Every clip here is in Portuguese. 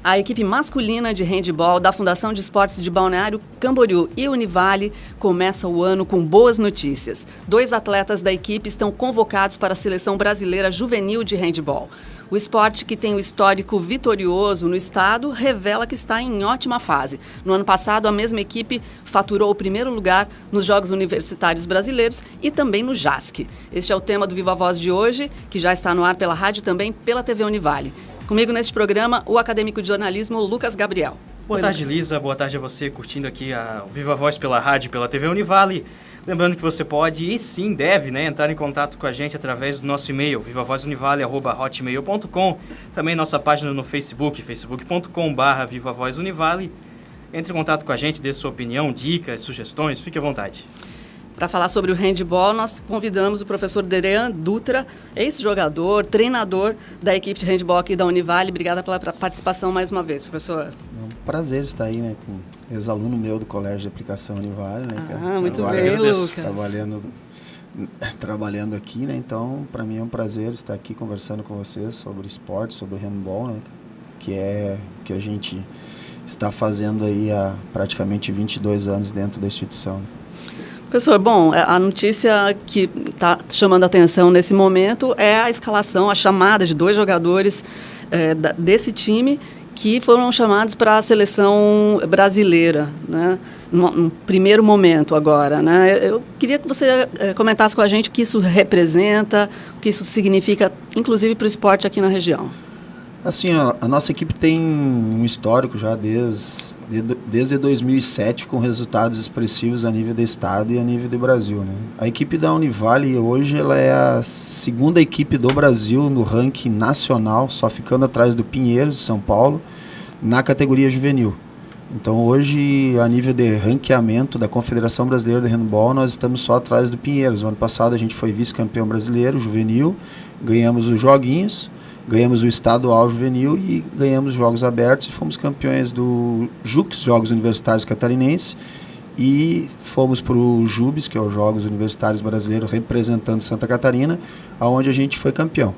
A equipe masculina de handebol da Fundação de Esportes de Balneário Camboriú e Univale começa o ano com boas notícias. 2 atletas da equipe estão convocados para a Seleção Brasileira Juvenil de Handebol. O esporte, que tem um histórico vitorioso no estado, revela que está em ótima fase. No ano passado, a mesma equipe faturou o primeiro lugar nos Jogos Universitários Brasileiros e também no JASC. Este é o tema do Viva Voz de hoje, que já está no ar pela rádio e também pela TV Univale. Comigo neste programa, o acadêmico de jornalismo Lucas Gabriel. Boa tarde, Lisa. Boa tarde a você, curtindo aqui o Viva Voz pela rádio e pela TV Univale. Lembrando que você pode e sim deve entrar em contato com a gente através do nosso e-mail, vivavozunivale@hotmail.com. Também nossa página no Facebook, facebook.com/vivavozunivale. Entre em contato com a gente, dê sua opinião, dicas, sugestões, fique à vontade. Para falar sobre o handebol, nós convidamos o professor Derean Dutra, ex-jogador, treinador da equipe de handebol aqui da Univale. Obrigada pela participação mais uma vez, professor. É um prazer estar aí, né, com ex-aluno meu do Colégio de Aplicação Univale, né, cara? Muito bem, Lucas. Trabalhando aqui, né, então, para mim é um prazer estar aqui conversando com vocês sobre esporte, sobre handebol, né, que é que a gente está fazendo aí há praticamente 22 anos dentro da instituição, né? Professor, bom, a notícia que está chamando a atenção nesse momento é a escalação, a chamada de 2 jogadores desse time que foram chamados para a seleção brasileira, né, num primeiro momento agora, né? Eu queria que você comentasse com a gente o que isso representa, o que isso significa, inclusive para o esporte aqui na região. Assim, a nossa equipe tem um histórico já desde 2007 com resultados expressivos a nível do estado e a nível do Brasil, né? A equipe da Univale hoje ela é a 2ª equipe do Brasil no ranking nacional, só ficando atrás do Pinheiros de São Paulo, na categoria juvenil. Então hoje, a nível de ranqueamento da Confederação Brasileira de Handebol, nós estamos só atrás do Pinheiros. No ano passado a gente foi vice-campeão brasileiro juvenil, ganhamos os joguinhos, ganhamos o estadual juvenil e ganhamos jogos abertos e fomos campeões do JUCS, Jogos Universitários Catarinense, e fomos para o JUBES, que é os Jogos Universitários Brasileiros, representando Santa Catarina, onde a gente foi campeão.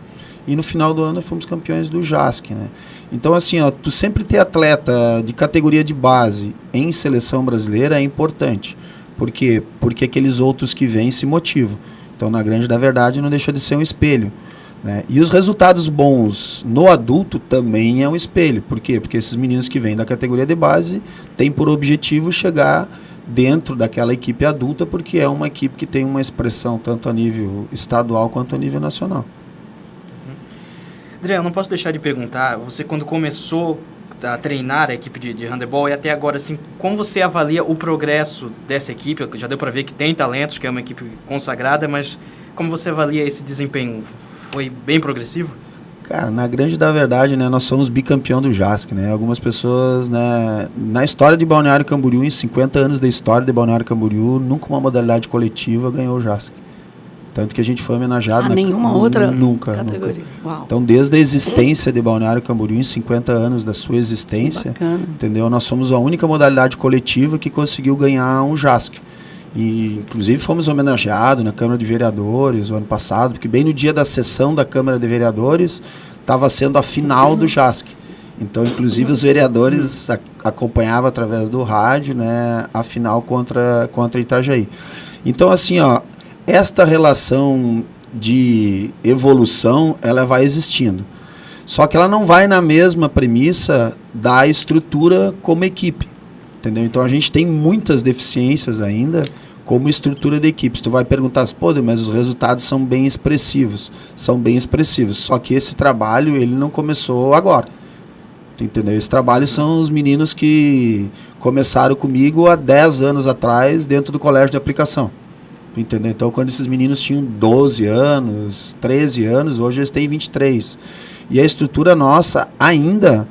E no final do ano fomos campeões do JASC, né? Então, assim, tu sempre ter atleta de categoria de base em seleção brasileira é importante. Por quê? Porque aqueles outros que vêm se motivam. Então, na grande da verdade, não deixa de ser um espelho, né? E os resultados bons no adulto também é um espelho. Por quê? Porque esses meninos que vêm da categoria de base têm por objetivo chegar dentro daquela equipe adulta, porque é uma equipe que tem uma expressão tanto a nível estadual quanto a nível nacional. André, eu não posso deixar de perguntar, você quando começou a treinar a equipe de handebol e até agora, assim, como você avalia o progresso dessa equipe? Já deu para ver que tem talentos, que é uma equipe consagrada, mas como você avalia esse desempenho? Foi bem progressivo? Cara, na grande da verdade, né, nós somos bicampeão do JASC, né? Algumas pessoas, né, na história de Balneário Camboriú, em 50 anos da história de Balneário Camboriú, nunca uma modalidade coletiva ganhou o JASC. Tanto que a gente foi homenageado... nenhuma outra categoria. Uau. Então, desde a existência de Balneário Camboriú, em 50 anos da sua existência, entendeu? Nós somos a única modalidade coletiva que conseguiu ganhar um JASC. E, inclusive, fomos homenageados na Câmara de Vereadores o ano passado, porque bem no dia da sessão da Câmara de Vereadores estava sendo a final do JASC. Então, inclusive, os vereadores acompanhavam através do rádio, né, a final contra Itajaí. Então, assim, esta relação de evolução, ela vai existindo. Só que ela não vai na mesma premissa da estrutura como equipe, entendeu? Então, a gente tem muitas deficiências ainda como estrutura de equipe. Tu vai perguntar, mas os resultados são bem expressivos. São bem expressivos. Só que esse trabalho, ele não começou agora. Tu entendeu? Esse trabalho são os meninos que começaram comigo há 10 anos atrás dentro do colégio de aplicação. Entendeu? Então, quando esses meninos tinham 12 anos, 13 anos, hoje eles têm 23. E a estrutura nossa ainda,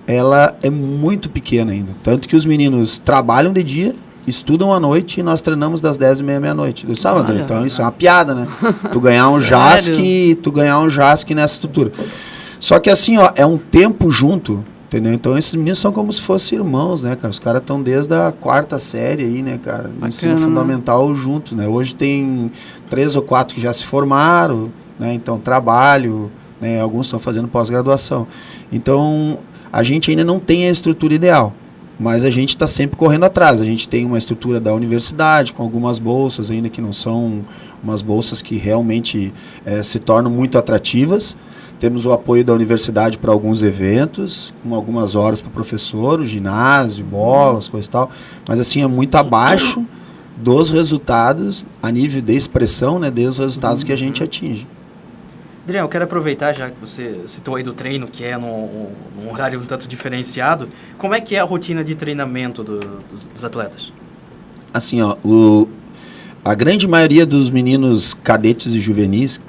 ela é muito pequena ainda. Tanto que os meninos trabalham de dia, estudam à noite e nós treinamos das 10h30 à meia-noite. André? Então, isso é uma piada, né? Tu ganhar um JASC nessa estrutura. Só que assim, é um tempo junto, entendeu? Então, esses meninos são como se fossem irmãos, né, cara? Os caras estão desde a 4ª série aí, né, cara? Bacana, ensino fundamental juntos, né? Hoje tem 3 ou 4 que já se formaram, né? Então, trabalho, né? Alguns estão fazendo pós-graduação. Então, A gente ainda não tem a estrutura ideal, mas a gente está sempre correndo atrás. A gente tem uma estrutura da universidade, com algumas bolsas, ainda que não são umas bolsas que realmente se tornam muito atrativas. Temos o apoio da universidade para alguns eventos, com algumas horas para o professor, o ginásio, bolas, coisa e tal. Mas assim, é muito abaixo dos resultados, a nível de expressão, né, dos resultados que a gente atinge. Adriano, eu quero aproveitar, já que você citou aí do treino, que é num horário um tanto diferenciado, como é que é a rotina de treinamento dos atletas? Assim, ó, a grande maioria dos meninos cadetes e juvenis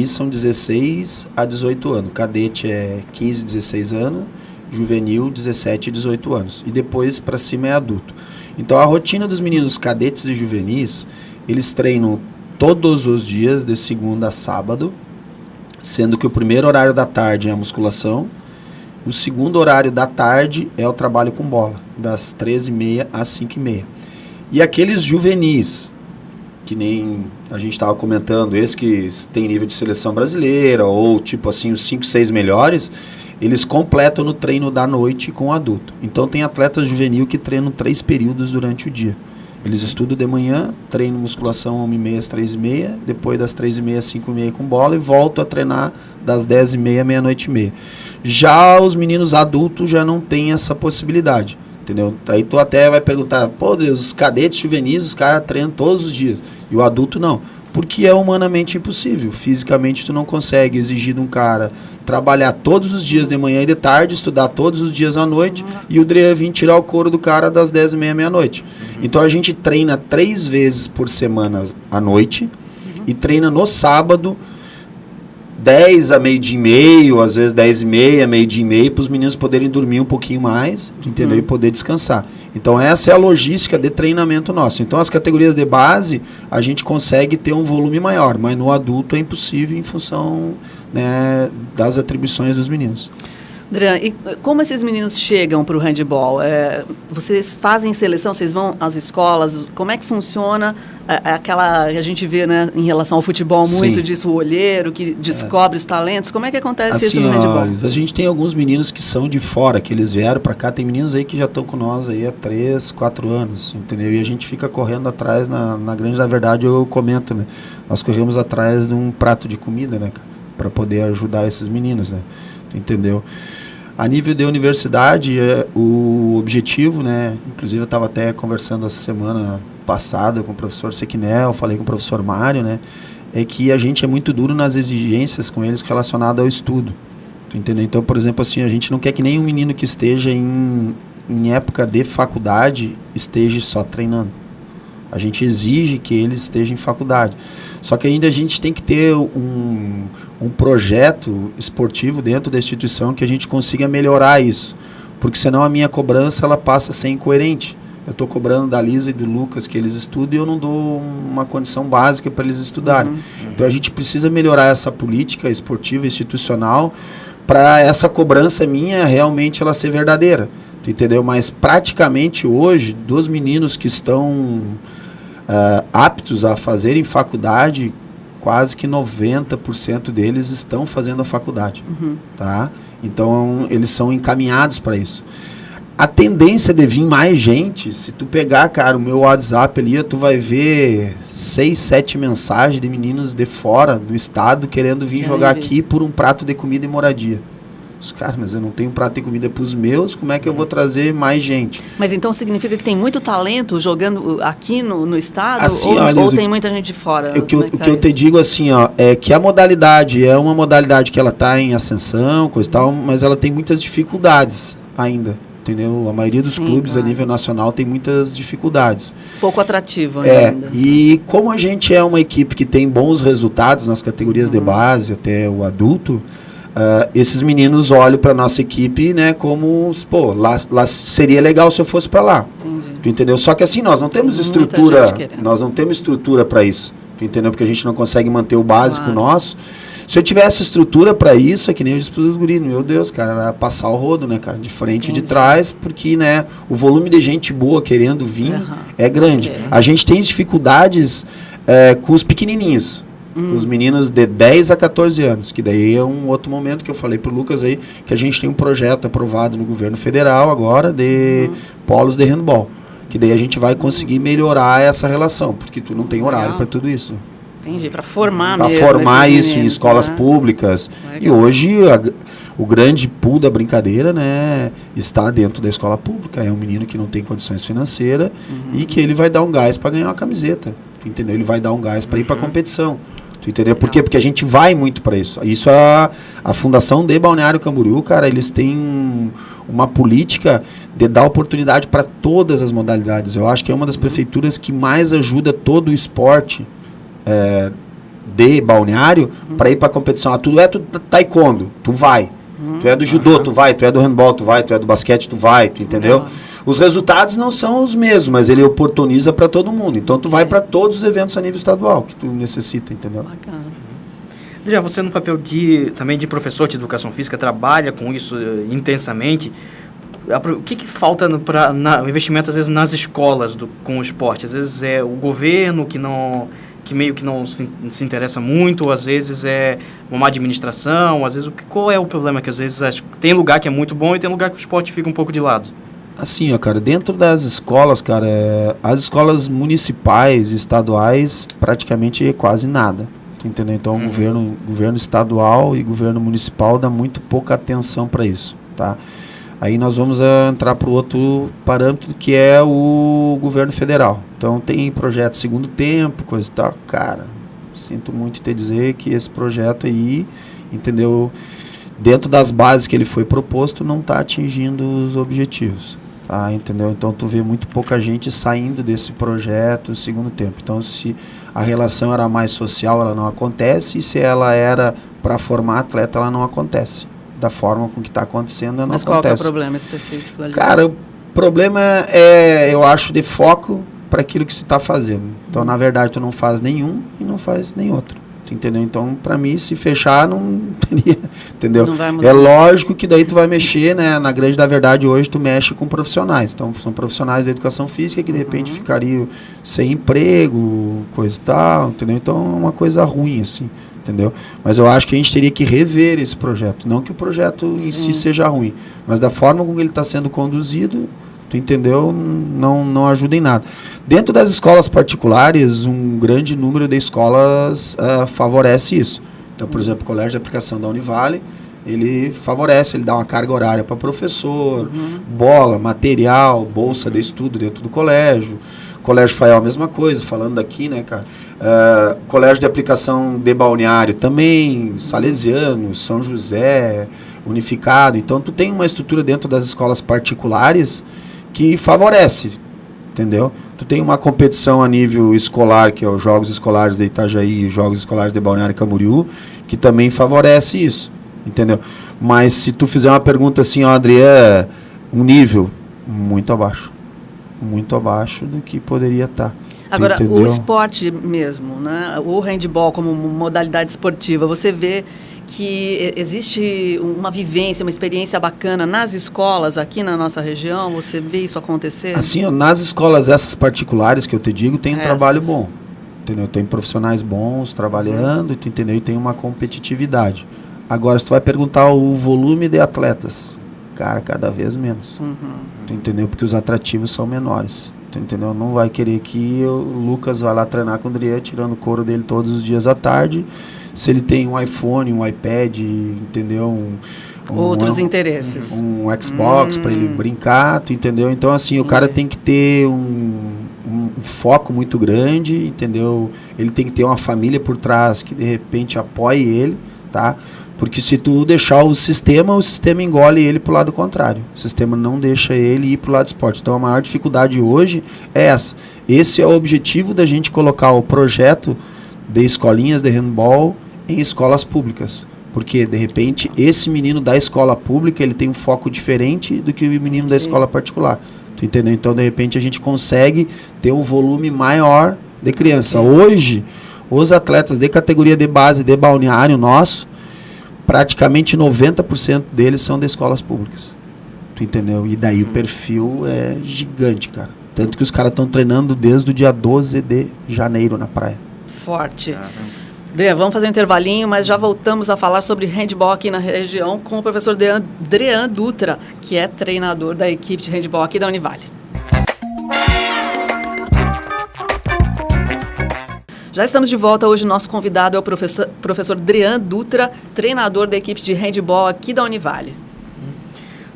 são 16 a 18 anos. Cadete é 15, 16 anos, juvenil 17 e 18 anos. E depois para cima é adulto. Então a rotina dos meninos cadetes e juvenis, eles treinam todos os dias, de segunda a sábado, sendo que o primeiro horário da tarde é a musculação, o segundo horário da tarde é o trabalho com bola, das 13h30 às 5h30. E aqueles juvenis, que nem a gente estava comentando, esses que tem nível de seleção brasileira, ou tipo assim, os 5, 6 melhores, eles completam no treino da noite com o adulto. Então tem atletas juvenil que treinam 3 períodos durante o dia. Eles estudam de manhã, treinam musculação 1h30 às 3h30, depois das 3h30 às 5h30 com bola e voltam a treinar das 10h30 à meia-noite e meia. Já os meninos adultos já não têm essa possibilidade, entendeu? Aí tu até vai perguntar, pô, Deus, os cadetes juvenis, os caras treinam todos os dias, e o adulto não. Porque é humanamente impossível. Fisicamente tu não consegue exigir de um cara trabalhar todos os dias de manhã e de tarde, estudar todos os dias à noite, e o Dre vir tirar o couro do cara das 10h30 à meia-noite. Então a gente treina 3 vezes por semana à noite, e treina no sábado 10 a meio-dia e meio, às vezes 10h30, meio-dia e meio, para os meninos poderem dormir um pouquinho mais, entendeu? E poder descansar. Então essa é a logística de treinamento nosso. Então as categorias de base, a gente consegue ter um volume maior, mas no adulto é impossível em função, né, das atribuições dos meninos. Adriano, e como esses meninos chegam para o handball? Vocês fazem seleção, vocês vão às escolas, como é que funciona aquela que a gente vê, né, em relação ao futebol, muito disso, o olheiro que descobre os talentos, como é que acontece assim, isso no handball? A gente tem alguns meninos que são de fora, que eles vieram para cá, tem meninos aí que já estão com nós aí há 3, 4 anos, entendeu? E a gente fica correndo atrás, na grande da verdade eu comento, né, nós corremos atrás de um prato de comida, né, para poder ajudar esses meninos, né? Entendeu? A nível de universidade, o objetivo, né? Inclusive eu estava até conversando essa semana passada com o professor Sequinel, falei com o professor Mário, né? É que a gente é muito duro nas exigências com eles relacionadas ao estudo. Entendeu? Então, por exemplo, assim, a gente não quer que nenhum menino que esteja em época de faculdade esteja só treinando. A gente exige que ele esteja em faculdade. Só que ainda a gente tem que ter um projeto esportivo dentro da instituição que a gente consiga melhorar isso. Porque senão a minha cobrança ela passa a ser incoerente. Eu estou cobrando da Lisa e do Lucas que eles estudem e eu não dou uma condição básica para eles estudarem. Então a gente precisa melhorar essa política esportiva institucional para essa cobrança minha realmente ela ser verdadeira. Tu entendeu? Mas praticamente hoje, dos meninos que estão aptos a fazerem faculdade, quase que 90% deles estão fazendo a faculdade. Tá? Então, eles são encaminhados para isso. A tendência de vir mais gente, se tu pegar, cara, o meu WhatsApp ali, tu vai ver 6, 7 mensagens de meninos de fora do estado querendo vir jogar aqui por um prato de comida e moradia. Cara, mas eu não tenho prato de comida para os meus, como é que eu vou trazer mais gente? Mas então significa que tem muito talento jogando aqui no estado? Assim, ou tem muita gente de fora? O que eu te digo assim, ó, é que a modalidade é uma modalidade que ela está em ascensão, coisa e tal, mas ela tem muitas dificuldades ainda. Entendeu? A maioria dos clubes a nível nacional tem muitas dificuldades. Pouco atrativo ainda. E como a gente é uma equipe que tem bons resultados nas categorias de base até o adulto, esses meninos olham para nossa equipe, né, como, pô, lá seria legal se eu fosse para lá. Entendi. Tu entendeu? Só que assim, nós não temos estrutura para isso. Tu entendeu? Porque a gente não consegue manter o básico nosso. Se eu tivesse estrutura para isso, é que nem eu disse para os guris, meu Deus, cara, era passar o rodo, né, cara, de frente e de trás, porque, né, o volume de gente boa querendo vir é grande. A gente tem dificuldades com os pequenininhos. Os meninos de 10 a 14 anos, que daí é um outro momento que eu falei pro Lucas aí, que a gente tem um projeto aprovado no governo federal agora de polos de handball. Que daí a gente vai conseguir melhorar essa relação, porque tu não tem horário para tudo isso. Entendi, para formar mesmo. Para formar isso meninos, em escolas públicas. Legal. E hoje o grande pool da brincadeira, né, está dentro da escola pública. É um menino que não tem condições financeiras e que ele vai dar um gás para ganhar uma camiseta. Entendeu? Ele vai dar um gás para ir para a competição. Tu entendeu? Por quê? Porque a gente vai muito para isso. Isso a Fundação de Balneário Camboriú, cara, eles têm uma política de dar oportunidade para todas as modalidades. Eu acho que é uma das prefeituras que mais ajuda todo o esporte de balneário para ir para a competição. Tu é do taekwondo, tu vai. Tu é do judô, tu vai. Tu é do handball, tu vai. Tu é do basquete, tu vai. Tu entendeu? Os resultados não são os mesmos, mas ele oportuniza para todo mundo. Então, tu vai para todos os eventos a nível estadual que tu necessita, entendeu? Bacana. Adriano, você no papel também de professor de educação física, trabalha com isso intensamente. O que falta para investimento, às vezes, nas escolas com o esporte? Às vezes é o governo que meio que não se interessa muito, ou às vezes é uma administração, às vezes qual é o problema? Que às vezes tem lugar que é muito bom e tem lugar que o esporte fica um pouco de lado. Assim, ó, cara, dentro das escolas, cara, as escolas municipais e estaduais praticamente é quase nada. Tu entendeu? Então, o governo estadual e governo municipal dá muito pouca atenção para isso, tá? Aí nós vamos entrar para o outro parâmetro, que é o governo federal. Então, tem projeto segundo tempo, coisa e tal. Cara, sinto muito te dizer que esse projeto aí, entendeu? Dentro das bases que ele foi proposto, não está atingindo os objetivos. Tá, entendeu? Então tu vê muito pouca gente saindo desse projeto no segundo tempo. Então, se a relação era mais social, ela não acontece, e se ela era para formar atleta, ela não acontece. Da forma com que está acontecendo, ela não acontece. Mas qual que é o problema específico ali? Cara, o problema eu acho, de foco para aquilo que se está fazendo. Então, na verdade, tu não faz nenhum e não faz nem outro. Entendeu? Então, para mim, se fechar, não teria, entendeu? Não vai mudar. É lógico que daí tu vai mexer, né? Na grande da verdade, hoje tu mexe com profissionais. Então, são profissionais da educação física que, de repente, ficariam sem emprego, coisa e tal, entendeu? Então, é uma coisa ruim, assim, entendeu? Mas eu acho que a gente teria que rever esse projeto. Não que o projeto em si seja ruim, mas da forma como ele está sendo conduzido, tu entendeu? Não ajuda em nada. Dentro das escolas particulares, um grande número de escolas favorece isso. Então, por exemplo, o Colégio de Aplicação da Univale, ele favorece, ele dá uma carga horária para professor, bola, material, bolsa de estudo dentro do colégio. Colégio Faial, a mesma coisa, falando aqui, né, cara? Colégio de Aplicação de Balneário também, Salesiano, São José, Unificado. Então, tu tem uma estrutura dentro das escolas particulares que favorece, entendeu? Tu tem uma competição a nível escolar, que é os Jogos Escolares de Itajaí e os Jogos Escolares de Balneário Camboriú, que também favorece isso, entendeu? Mas se tu fizer uma pergunta assim, ó, Adriano, um nível muito abaixo do que poderia estar. Agora, o esporte mesmo, né? O handball como modalidade esportiva, você vê que existe uma vivência, uma experiência bacana nas escolas aqui na nossa região? Você vê isso acontecer? Assim, ó, nas escolas essas particulares que eu te digo, tem um trabalho bom, entendeu? Tem profissionais bons trabalhando, tu entendeu? E tem uma competitividade. Agora, se tu vai perguntar o volume de atletas, cara, cada vez menos. Tu entendeu? Porque os atrativos são menores. Tu entendeu? Não vai querer que o Lucas vá lá treinar com o Adriano, tirando o couro dele todos os dias à tarde. Se ele tem um iPhone, um iPad, entendeu? Outros interesses. Um Xbox para ele brincar, tu entendeu? Então, assim, o cara tem que ter um foco muito grande, entendeu? Ele tem que ter uma família por trás que, de repente, apoie ele, tá? Porque se tu deixar o sistema engole ele pro lado contrário. O sistema não deixa ele ir pro lado do esporte. Então, a maior dificuldade hoje é essa. Esse é o objetivo da gente colocar o projeto de escolinhas de handball em escolas públicas, porque de repente esse menino da escola pública ele tem um foco diferente do que o menino da escola particular, tu entendeu? Então de repente a gente consegue ter um volume maior de criança. Hoje os atletas de categoria de base de balneário nosso, praticamente 90% deles são de escolas públicas, tu entendeu? E daí o perfil é gigante, cara, tanto que os caras estão treinando desde o dia 12 de janeiro na praia. Forte. Adrian, vamos fazer um intervalinho, mas já voltamos a falar sobre handball aqui na região com o professor Adrian Dutra, que é treinador da equipe de handball aqui da Univale. Já estamos de volta. Hoje nosso convidado é o professor Adrian Dutra, treinador da equipe de handball aqui da Univale.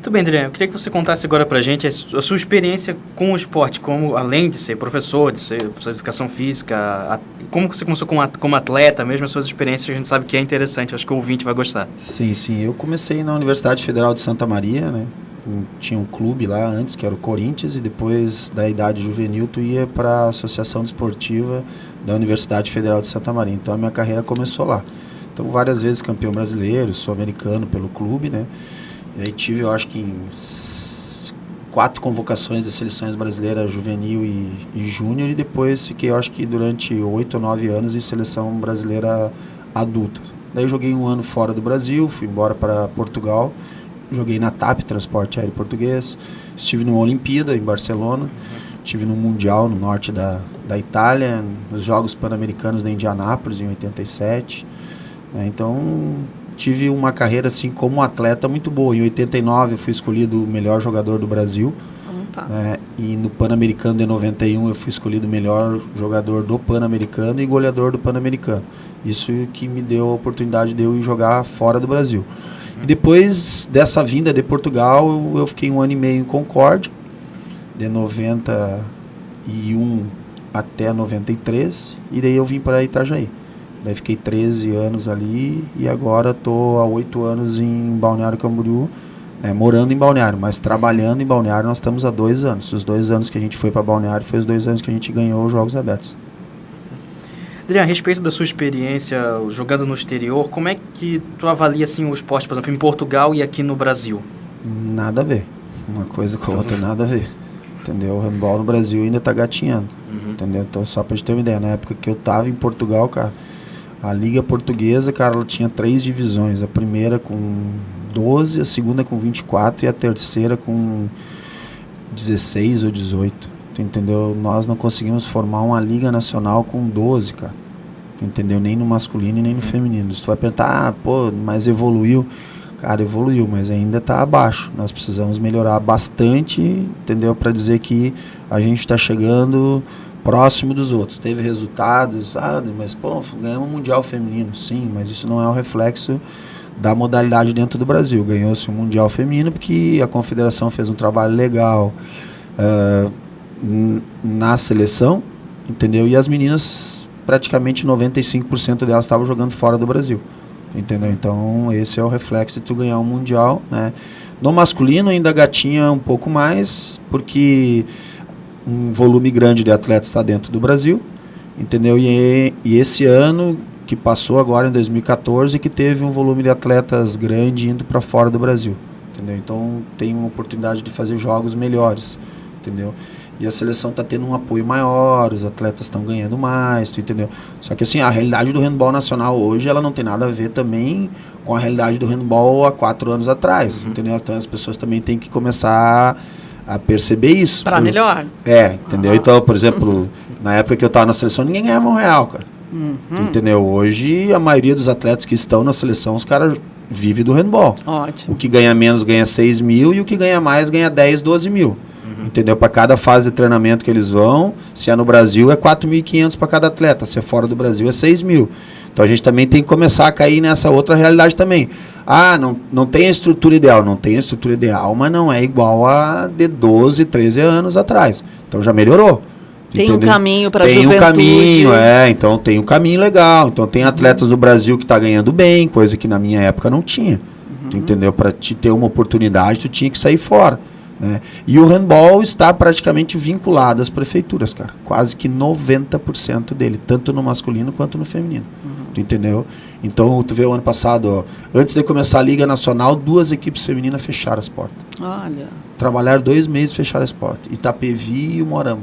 Muito bem, Adrian. Eu queria que você contasse agora pra gente a sua experiência com o esporte, como, além de ser professor, de ser professor de educação física, como você começou como atleta, mesmo as suas experiências, a gente sabe que é interessante, acho que o ouvinte vai gostar. Sim. Eu comecei na Universidade Federal de Santa Maria, né? Tinha um clube lá antes, que era o Corinthians, e depois da idade juvenil tu ia para a Associação Desportiva da Universidade Federal de Santa Maria. Então a minha carreira começou lá. Então várias vezes campeão brasileiro, sul-americano pelo clube, né? E aí tive, eu acho que 4 convocações das seleções brasileiras juvenil e júnior, e depois fiquei, eu acho que durante 8 ou 9 anos em seleção brasileira adulta. Daí joguei um ano fora do Brasil, fui embora para Portugal, joguei na TAP, Transporte Aéreo Português, estive numa Olimpíada em Barcelona, estive no Mundial no norte da Itália, nos Jogos Pan-Americanos de Indianápolis em 87, né? Então tive uma carreira assim como atleta muito boa. Em 89 eu fui escolhido o melhor jogador do Brasil, né? E no Pan-Americano de 91 eu fui escolhido o melhor jogador do Pan-Americano e goleador do Pan-Americano. Isso que me deu a oportunidade de eu ir jogar fora do Brasil. E depois dessa vinda de Portugal, eu fiquei 1 ano e meio em Concórdia, de 91 até 93, e daí eu vim para Itajaí. Daí fiquei 13 anos ali e agora estou há 8 anos em Balneário Camboriú, né, morando em Balneário, mas trabalhando em Balneário nós estamos há 2 anos. Os 2 anos que a gente foi para Balneário foi os 2 anos que a gente ganhou os Jogos Abertos. Adrian, a respeito da sua experiência jogando no exterior, como é que tu avalia assim, o esporte, por exemplo, em Portugal e aqui no Brasil? Nada a ver. Uma coisa com a outra, nada a ver. Entendeu? O handball no Brasil ainda está gatinhando. Entendeu? Então, só para gente ter uma ideia, na época que eu estava em Portugal, cara, a Liga Portuguesa, cara, ela tinha 3 divisões. A primeira com 12, a segunda com 24 e a terceira com 16 ou 18. Tu entendeu? Nós não conseguimos formar uma Liga Nacional com 12, cara. Tu entendeu? Nem no masculino e nem no feminino. Se tu vai perguntar, mas evoluiu. Cara, evoluiu, mas ainda está abaixo. Nós precisamos melhorar bastante, entendeu? Para dizer que a gente está chegando próximo dos outros. Teve resultados, mas ganhamos um Mundial Feminino. Sim, mas isso não é um reflexo da modalidade dentro do Brasil. Ganhou-se um Mundial Feminino porque a Confederação fez um trabalho legal na seleção, entendeu? E as meninas, praticamente 95% delas estavam jogando fora do Brasil. Entendeu? Então esse é o reflexo de tu ganhar um mundial, né? No masculino ainda gatinha um pouco mais, porque um volume grande de atletas está dentro do Brasil, entendeu? E esse ano que passou agora em 2014 que teve um volume de atletas grande indo para fora do Brasil, entendeu? Então tem uma oportunidade de fazer jogos melhores, entendeu? E a seleção está tendo um apoio maior, os atletas estão ganhando mais, tu entendeu? Só que assim, a realidade do handball nacional hoje, ela não tem nada a ver também com a realidade do handball há 4 anos atrás, entendeu? Então as pessoas também têm que começar a perceber isso. Para melhor. Entendeu? Então, por exemplo, na época que eu estava na seleção, ninguém ganhava R$1, cara. Tu entendeu? Hoje, a maioria dos atletas que estão na seleção, os caras vivem do handball. Ótimo. O que ganha menos ganha 6 mil e o que ganha mais ganha 10, 12 mil. Entendeu? Para cada fase de treinamento que eles vão, se é no Brasil é 4.500 para cada atleta, se é fora do Brasil é 6 mil. Então a gente também tem que começar a cair nessa outra realidade também. Não tem a estrutura ideal. Não tem a estrutura ideal, mas não é igual a de 12, 13 anos atrás. Então já melhorou. Tem entendeu? Um caminho para a juventude. Tem um caminho, então tem um caminho legal. Então tem atletas do Brasil que tá ganhando bem, coisa que na minha época não tinha. Tu entendeu? Para te ter uma oportunidade, tu tinha que sair fora. Né? E o handball está praticamente vinculado às prefeituras, cara. Quase que 90% dele, tanto no masculino quanto no feminino. Tu entendeu? Então, tu vê o ano passado, antes de começar a Liga Nacional, 2 equipes femininas fecharam as portas. Olha. Trabalharam 2 meses e fecharam as portas. Itapevi e o Moarama.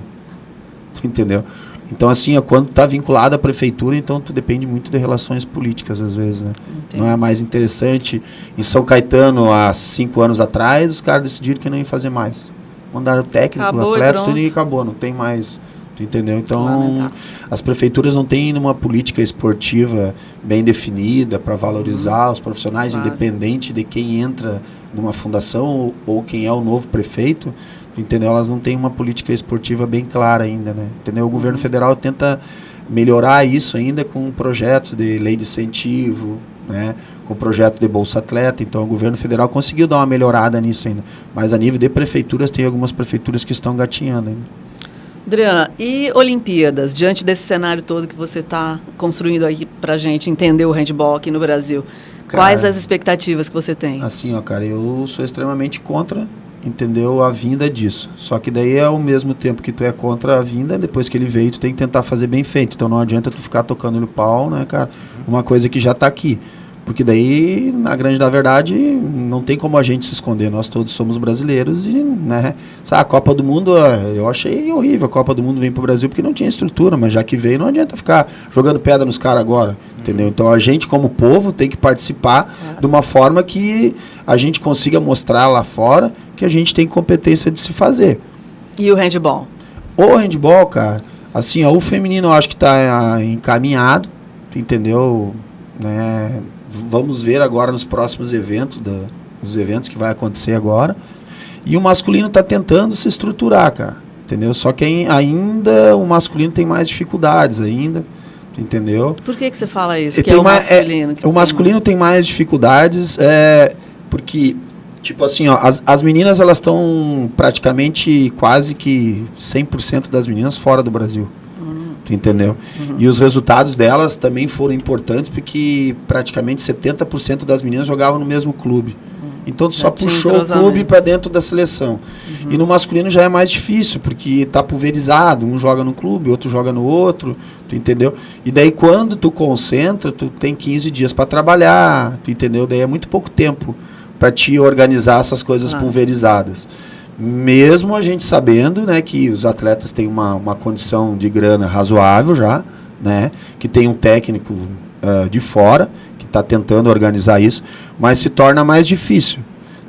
Tu entendeu? Então, assim, quando está vinculado à prefeitura, então tu depende muito de relações políticas, às vezes, né? Entendi. Não é mais interessante. Em São Caetano, há 5 anos atrás, os caras decidiram que não iam fazer mais. Mandaram técnico, atletas, tudo e acabou. Não tem mais Tu entendeu? Então, as prefeituras não têm uma política esportiva bem definida para valorizar os profissionais, independente de quem entra numa fundação ou quem é o novo prefeito. Tu entendeu? Elas não têm uma política esportiva bem clara ainda, né? Entendeu? O governo federal tenta melhorar isso ainda com projetos de lei de incentivo, né? Com projeto de Bolsa Atleta. Então, o governo federal conseguiu dar uma melhorada nisso ainda. Mas a nível de prefeituras, tem algumas prefeituras que estão gatinhando ainda. Adriana, e Olimpíadas, diante desse cenário todo que você está construindo aí para a gente entender o handball aqui no Brasil, quais as expectativas que você tem? Assim, ó, cara, eu sou extremamente contra, entendeu, a vinda disso. Só que daí, ao mesmo tempo que tu é contra a vinda, depois que ele veio, tu tem que tentar fazer bem feito. Então não adianta tu ficar tocando no pau, né, cara, uma coisa que já está aqui. Porque daí, na grande da verdade, não tem como a gente se esconder. Nós todos somos brasileiros e, né, sabe, a Copa do Mundo, eu achei horrível. A Copa do Mundo vem pro Brasil porque não tinha estrutura, mas já que veio, não adianta ficar jogando pedra nos caras agora, entendeu? Então a gente, como povo, tem que participar de uma forma que a gente consiga mostrar lá fora que a gente tem competência de se fazer. E o handball? O handball, cara, assim, ó, o feminino eu acho que tá encaminhado, entendeu? Né? Vamos ver agora nos próximos eventos, os eventos que vai acontecer agora. E o masculino está tentando se estruturar, cara. Entendeu? Só que ainda o masculino tem mais dificuldades ainda. Entendeu? Por que você fala isso? Que é o masculino? O masculino tem mais dificuldades porque, tipo assim, ó, as meninas elas estão praticamente quase que 100% das meninas fora do Brasil. Tu entendeu? E os resultados delas também foram importantes porque praticamente 70% das meninas jogavam no mesmo clube. Então tu só puxou o clube para dentro da seleção. E no masculino já é mais difícil, porque tá pulverizado, um joga no clube, outro joga no outro, tu entendeu? E daí quando tu concentra, tu tem 15 dias para trabalhar, tu entendeu? Daí é muito pouco tempo para te organizar essas coisas pulverizadas. Mesmo a gente sabendo, né, que os atletas têm uma condição de grana razoável já, né, que tem um técnico de fora que está tentando organizar isso, mas se torna mais difícil,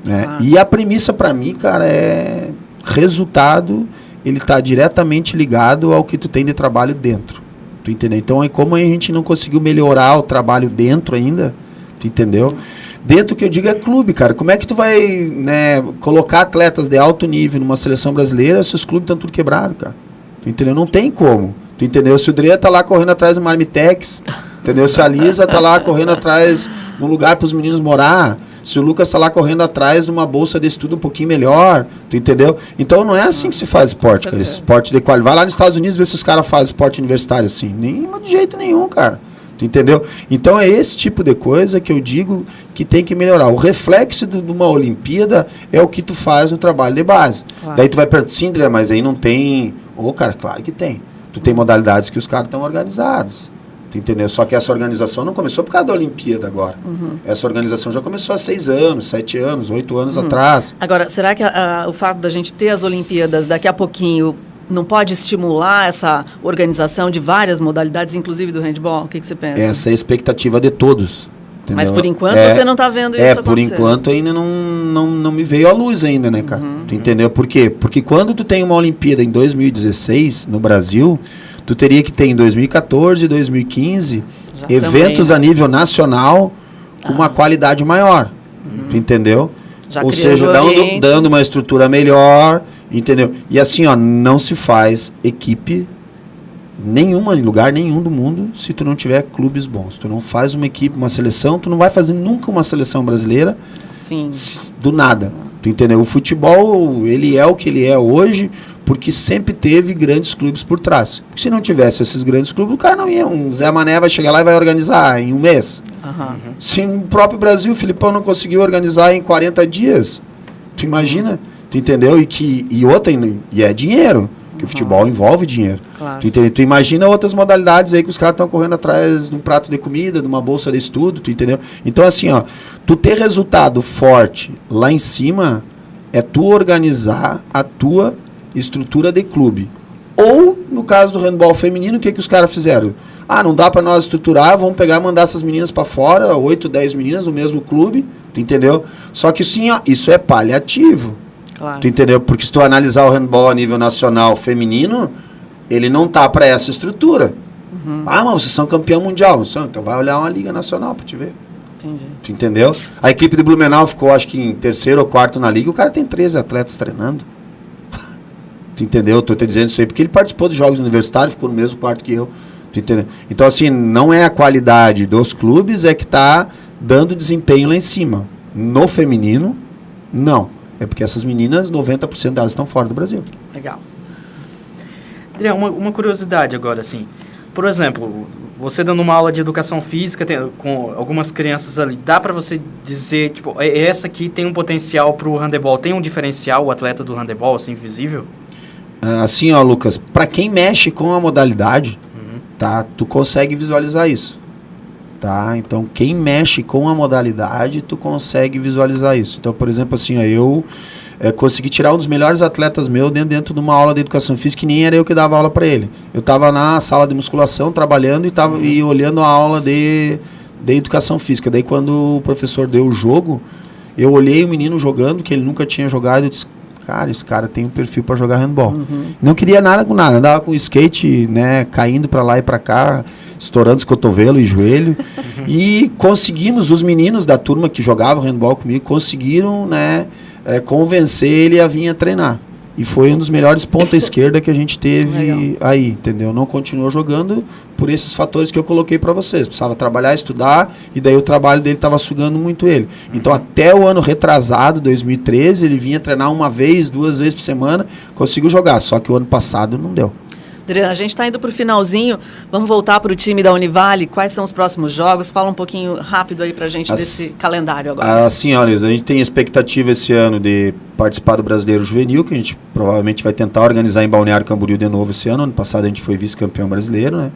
né? E a premissa para mim, cara, é resultado, ele está diretamente ligado ao que tu tem de trabalho dentro, tu entendeu? Então, como a gente não conseguiu melhorar o trabalho dentro ainda, tu entendeu? Dentro que eu digo é clube, cara. Como é que tu vai, né, colocar atletas de alto nível numa seleção brasileira se os clubes estão tudo quebrados, cara? Tu entendeu? Não tem como. Tu entendeu? Se o Dre tá lá correndo atrás do Marmitex, entendeu? Se a Lisa tá lá correndo atrás de um lugar para os meninos morar, se o Lucas tá lá correndo atrás de uma bolsa de estudo um pouquinho melhor, tu entendeu? Então não é assim que se faz esporte, cara. Esse esporte de qualidade. Vai lá nos Estados Unidos ver se os caras fazem esporte universitário assim. De jeito nenhum, cara. Tu entendeu? Então é esse tipo de coisa que eu digo que tem que melhorar. O reflexo de uma Olimpíada é o que tu faz no trabalho de base. Daí tu vai perguntar, sim, André, mas aí não tem... Cara, claro que tem. Tu tem modalidades que os caras estão organizados. Tu entendeu? Só que essa organização não começou por causa da Olimpíada agora. Essa organização já começou há 6 anos, 7 anos, 8 anos atrás. Agora, será que o fato da gente ter as Olimpíadas daqui a pouquinho não pode estimular essa organização de várias modalidades, inclusive do handball? O que você pensa? Essa é a expectativa de todos. Entendeu? Mas por enquanto você não está vendo isso acontecer. Por enquanto ainda não me veio à luz ainda, né, cara? Tu entendeu? Por quê? Porque quando tu tem uma Olimpíada em 2016 no Brasil, tu teria que ter em 2014 e 2015 eventos a nível nacional com uma qualidade maior. Tu entendeu? Ou seja, dando uma estrutura melhor. Entendeu? E assim, ó, não se faz equipe nenhuma, em lugar nenhum do mundo, se tu não tiver clubes bons. Tu não faz uma equipe, uma seleção, tu não vai fazer nunca uma seleção brasileira do nada. Tu entendeu? O futebol, ele é o que ele é hoje, porque sempre teve grandes clubes por trás. Porque se não tivesse esses grandes clubes, o cara não ia. Um Zé Mané vai chegar lá e vai organizar em um mês. Se o próprio Brasil, o Filipão não conseguiu organizar em 40 dias, tu imagina? Tu entendeu? E é dinheiro, que o futebol envolve dinheiro. Claro. Tu entendeu? Tu imagina outras modalidades aí que os caras estão correndo atrás de um prato de comida, de uma bolsa de estudo, tu entendeu? Então assim, ó, tu ter resultado forte lá em cima é tu organizar a tua estrutura de clube. Ou, no caso do handball feminino, o que os caras fizeram? Não dá pra nós estruturar, vamos pegar e mandar essas meninas pra fora, 8, 10 meninas no mesmo clube, tu entendeu? Só que sim, ó, isso é paliativo. Claro. Tu entendeu? Porque se tu analisar o handball a nível nacional feminino, ele não tá para essa estrutura. Ah, mas vocês são campeão mundial. Então vai olhar uma liga nacional para te ver. Entendi. Tu entendeu? A equipe do Blumenau ficou, acho que em 3º ou 4º na liga, o cara tem 13 atletas treinando. Tu entendeu? Tô te dizendo isso aí porque ele participou dos jogos universitários, ficou no mesmo quarto que eu. Tu entendeu? Então, assim, não é a qualidade dos clubes é que tá dando desempenho lá em cima. No feminino, não. É porque essas meninas, 90% delas estão fora do Brasil. Legal. Adriano, uma curiosidade agora, assim. Por exemplo, você dando uma aula de educação física com algumas crianças ali, dá para você dizer, tipo, essa aqui tem um potencial para o handebol, tem um diferencial, o atleta do handebol, assim, visível? Assim, ó, Lucas, para quem mexe com a modalidade, tá, tu consegue visualizar isso. Tá? Então, quem mexe com a modalidade, tu consegue visualizar isso. Então, por exemplo, assim, ó, eu consegui tirar um dos melhores atletas meu dentro de uma aula de educação física, que nem era eu que dava aula para ele. Eu estava na sala de musculação, trabalhando e olhando a aula de educação física. Daí, quando o professor deu o jogo, eu olhei o menino jogando, que ele nunca tinha jogado, e disse, cara, esse cara tem um perfil para jogar handball. Não queria nada com nada, andava com skate, né, caindo para lá e para cá, estourando os cotovelos e joelho. E conseguimos, os meninos da turma que jogavam handball comigo, conseguiram, né, convencer ele a vir a treinar. E foi um dos melhores ponta esquerda que a gente teve aí, entendeu? Não continuou jogando por esses fatores que eu coloquei para vocês. Precisava trabalhar, estudar, e daí o trabalho dele estava sugando muito ele. Então, até o ano retrasado, 2013, ele vinha treinar 1 vez, 2 vezes por semana, conseguiu jogar. Só que o ano passado não deu. Adriano, a gente está indo para o finalzinho, vamos voltar para o time da Univale, quais são os próximos jogos? Fala um pouquinho rápido aí para a gente desse calendário agora. Assim, olha, a gente tem expectativa esse ano de participar do Brasileiro Juvenil, que a gente provavelmente vai tentar organizar em Balneário Camboriú de novo esse ano. Ano passado a gente foi vice-campeão brasileiro, né?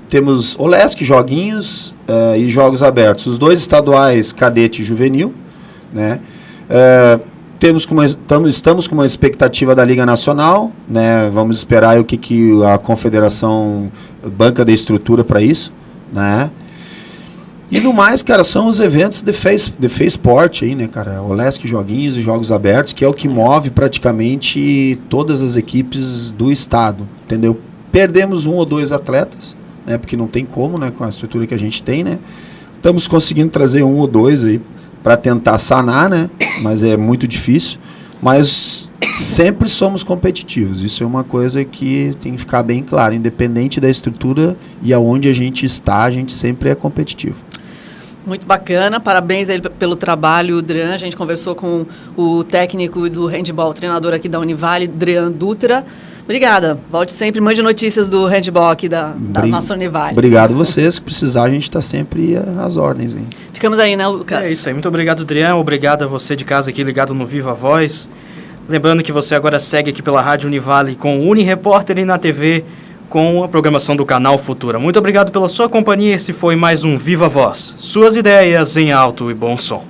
Temos OLESC, joguinhos e jogos abertos. Os 2 estaduais, cadete e juvenil, né? Estamos com uma expectativa da Liga Nacional, né? Vamos esperar o que a Confederação banca de estrutura para isso, né? E no mais, cara, são os eventos de Sport aí, né, cara? OLESC, joguinhos e jogos abertos, que é o que move praticamente todas as equipes do estado, entendeu? Perdemos 1 ou 2 atletas, né? Porque não tem como, né? Com a estrutura que a gente tem, né? Estamos conseguindo trazer 1 ou 2 aí para tentar sanar, né? Mas é muito difícil. Mas sempre somos competitivos. Isso é uma coisa que tem que ficar bem claro. Independente da estrutura e aonde a gente está, a gente sempre é competitivo. Muito bacana, parabéns aí pelo trabalho, Dran. A gente conversou com o técnico do handball, treinador aqui da Univale, Dran Dutra. Obrigada. Volte sempre, mande notícias do handball aqui da nossa Univale. Obrigado vocês. Se precisar, a gente está sempre às ordens. Hein? Ficamos aí, né, Lucas? É isso aí. Muito obrigado, Adriano. Obrigado a você de casa aqui ligado no Viva Voz. Lembrando que você agora segue aqui pela Rádio Univale com o Unirepórter e na TV com a programação do canal Futura. Muito obrigado pela sua companhia. Esse foi mais um Viva Voz. Suas ideias em alto e bom som.